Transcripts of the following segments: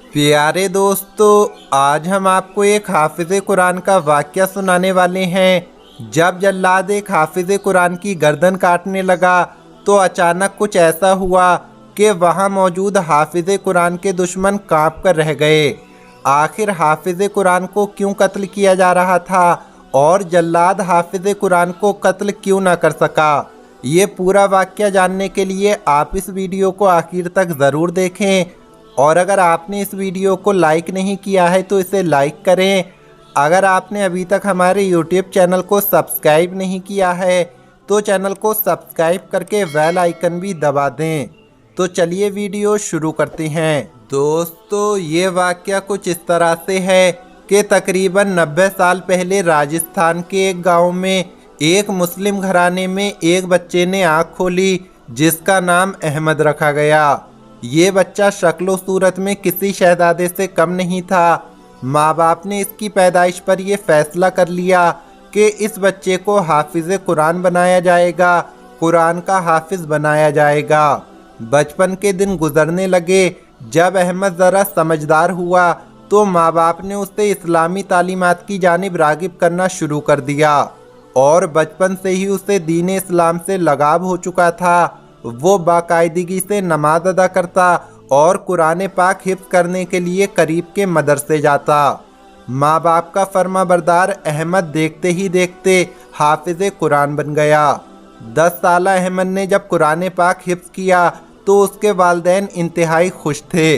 प्यारे दोस्तों, आज हम आपको एक हाफिज़ कुरान का वाक़या सुनाने वाले हैं। जब जल्लाद एक हाफिज़ कुरान की गर्दन काटने लगा तो अचानक कुछ ऐसा हुआ कि वहाँ मौजूद हाफिज़ कुरान के दुश्मन कांप कर रह गए। आखिर हाफिज़ कुरान को क्यों कत्ल किया जा रहा था और जल्लाद हाफिज़ कुरान को कत्ल क्यों ना कर सका? ये पूरा वाक़या जानने के लिए आप इस वीडियो को आखिर तक ज़रूर देखें। और अगर आपने इस वीडियो को लाइक नहीं किया है तो इसे लाइक करें। अगर आपने अभी तक हमारे YouTube चैनल को सब्सक्राइब नहीं किया है तो चैनल को सब्सक्राइब करके बेल आइकन भी दबा दें। तो चलिए वीडियो शुरू करते हैं। दोस्तों, ये वाक़या कुछ इस तरह से है कि तकरीबन 90 साल पहले राजस्थान के एक गाँव में एक मुस्लिम घराने में एक बच्चे ने आँख खोली जिसका नाम अहमद रखा गया। ये बच्चा शक्ल सूरत में किसी शहजादे से कम नहीं था। माँ बाप ने इसकी पैदाइश पर यह फैसला कर लिया कि इस बच्चे को हाफिज़ कुरान बनाया जाएगा, कुरान का हाफिज़ बनाया जाएगा। बचपन के दिन गुजरने लगे। जब अहमद ज़रा समझदार हुआ तो माँ बाप ने उसे इस्लामी तालीमात की जानिब रागिब करना शुरू कर दिया और बचपन से ही उसे दीन इस्लाम से लगाव हो चुका था। वो बाकायदगी से नमाज अदा करता और कुरान पाक हिफ्ज़ करने के लिए करीब के मदरसे जाता। माँ बाप का फर्माबरदार अहमद देखते ही देखते हाफिज़ कुरान बन गया। 10 साल अहमद ने जब कुरान पाक हिफ्ज़ किया तो उसके वालिदैन इंतहाई खुश थे,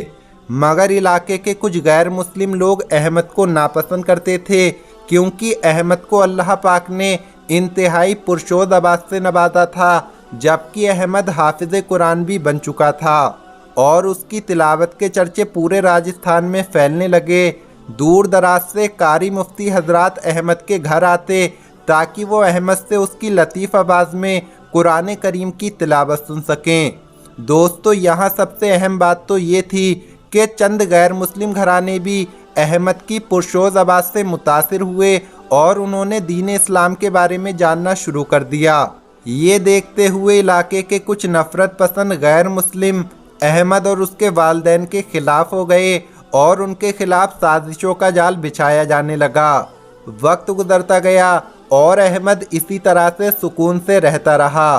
मगर इलाके के कुछ गैर मुस्लिम लोग अहमद को नापसंद करते थे क्योंकि अहमद को अल्लाह पाक ने इंतहाई पुरशोद आवाज़ से नवाजा था, जबकि अहमद हाफिज़ कुरान भी बन चुका था और उसकी तिलावत के चर्चे पूरे राजस्थान में फैलने लगे। दूर दराज से कारी मुफ्ती हजरात अहमद के घर आते ताकि वो अहमद से उसकी लतीफ़ आवाज़ में कुरान करीम की तिलावत सुन सकें। दोस्तों, यहाँ सबसे अहम बात तो ये थी कि चंद गैर मुस्लिम घराने भी अहमद की पुरशोज आवाज़ से मुतासिर हुए और उन्होंने दीन इस्लाम के बारे में जानना शुरू कर दिया। ये देखते हुए इलाके के कुछ नफ़रत पसंद गैर मुस्लिम अहमद और उसके वालिदैन के ख़िलाफ़ हो गए और उनके ख़िलाफ़ साजिशों का जाल बिछाया जाने लगा। वक्त गुजरता गया और अहमद इसी तरह से सुकून से रहता रहा।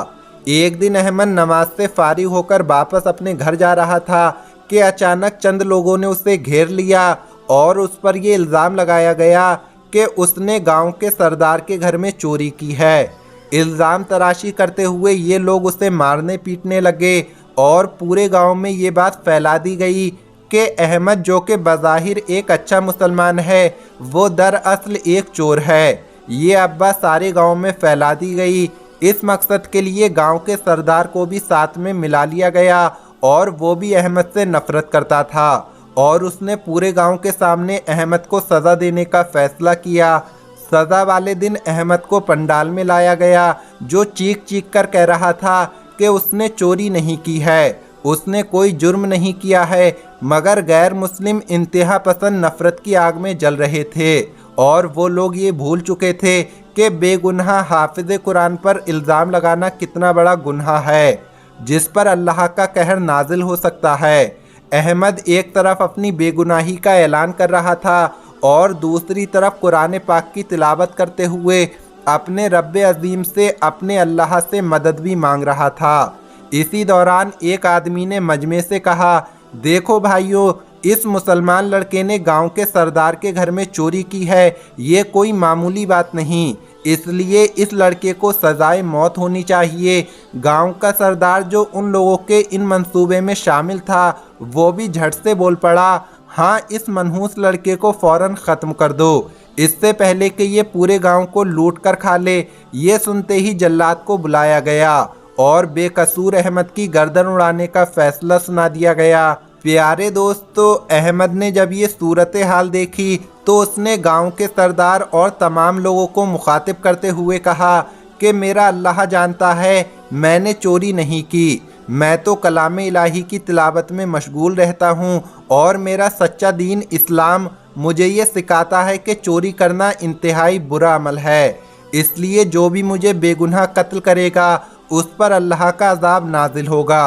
एक दिन अहमद नमाज से फारिग होकर वापस अपने घर जा रहा था कि अचानक चंद लोगों ने उसे घेर लिया और उस पर यह इल्ज़ाम लगाया गया कि उसने गाँव के सरदार के घर में चोरी की है। इल्ज़ाम तराशी करते हुए ये लोग उसे मारने पीटने लगे और पूरे गांव में ये बात फैला दी गई कि अहमद, जो कि बज़ाहिर एक अच्छा मुसलमान है, वो दरअसल एक चोर है। ये अफ़वाह सारे गांव में फैला दी गई। इस मकसद के लिए गांव के सरदार को भी साथ में मिला लिया गया और वो भी अहमद से नफ़रत करता था और उसने पूरे गाँव के सामने अहमद को सज़ा देने का फ़ैसला किया। सज़ा वाले दिन अहमद को पंडाल में लाया गया, जो चीख चीख कर कह रहा था कि उसने चोरी नहीं की है, उसने कोई जुर्म नहीं किया है, मगर गैर मुस्लिम इंतहा पसंद नफ़रत की आग में जल रहे थे और वो लोग ये भूल चुके थे कि बेगुनाह हाफिज़ कुरान पर इल्ज़ाम लगाना कितना बड़ा गुनाह है जिस पर अल्लाह का कहर नाजिल हो सकता है। अहमद एक तरफ अपनी बेगुनाही का ऐलान कर रहा था और दूसरी तरफ कुरान पाक की तिलावत करते हुए अपने रब अज़ीम से, अपने अल्लाह से मदद भी मांग रहा था। इसी दौरान एक आदमी ने मजमे से कहा, देखो भाइयों, इस मुसलमान लड़के ने गांव के सरदार के घर में चोरी की है। ये कोई मामूली बात नहीं, इसलिए इस लड़के को सजाए मौत होनी चाहिए। गांव का सरदार, जो उन लोगों के इन मंसूबे में शामिल था, वो भी झट से बोल पड़ा, हाँ, इस मनहूस लड़के को फ़ौरन ख़त्म कर दो, इससे पहले कि ये पूरे गांव को लूट कर खा ले। ये सुनते ही जल्लाद को बुलाया गया और बेकसूर अहमद की गर्दन उड़ाने का फ़ैसला सुना दिया गया। प्यारे दोस्तों, अहमद ने जब ये सूरत हाल देखी तो उसने गांव के सरदार और तमाम लोगों को मुखातिब करते हुए कहा कि मेरा अल्लाह जानता है, मैंने चोरी नहीं की, मैं तो कलाम इलाही की तिलावत में मशगूल रहता हूँ और मेरा सच्चा दीन इस्लाम मुझे ये सिखाता है कि चोरी करना इंतहाई बुरा अमल है। इसलिए जो भी मुझे बेगुनाह कत्ल करेगा उस पर अल्लाह का अज़ाब नाजिल होगा।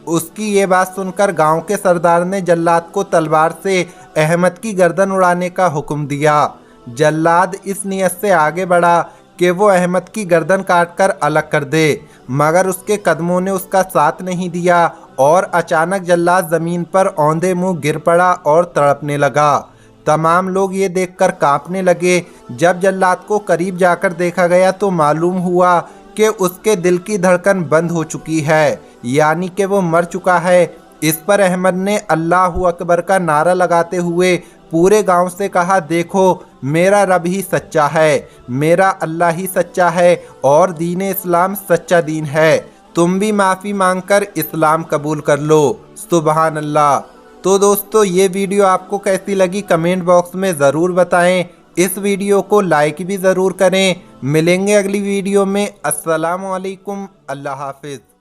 اس کی یہ بات سن کر گاؤں کے سردار نے جلاد کو تلوار سے احمد کی گردن اڑانے کا حکم دیا۔ جلاد اس نیت سے آگے بڑھا کہ وہ احمد کی گردن کاٹ کر الگ کر دے، مگر اس کے قدموں نے اس کا ساتھ نہیں دیا اور اچانک جلاد زمین پر اوندے منہ گر پڑا اور تڑپنے لگا۔ تمام لوگ یہ دیکھ کر کانپنے لگے۔ جب جلاد کو قریب جا کر دیکھا گیا تو معلوم ہوا کہ اس کے دل کی دھڑکن بند ہو چکی ہے، یعنی کہ وہ مر چکا ہے۔ اس پر احمد نے اللہ اکبر کا نعرہ لگاتے ہوئے پورے گاؤں سے کہا، دیکھو میرا رب ہی سچا ہے، میرا اللہ ہی سچا ہے اور دین اسلام سچا دین ہے، تم بھی معافی مانگ کر اسلام قبول کر لو۔ سبحان اللہ۔ تو دوستو یہ ویڈیو آپ کو کیسی لگی کمنٹ باکس میں ضرور بتائیں، اس ویڈیو کو لائک بھی ضرور کریں۔ ملیں گے اگلی ویڈیو میں۔ السلام علیکم، اللہ حافظ۔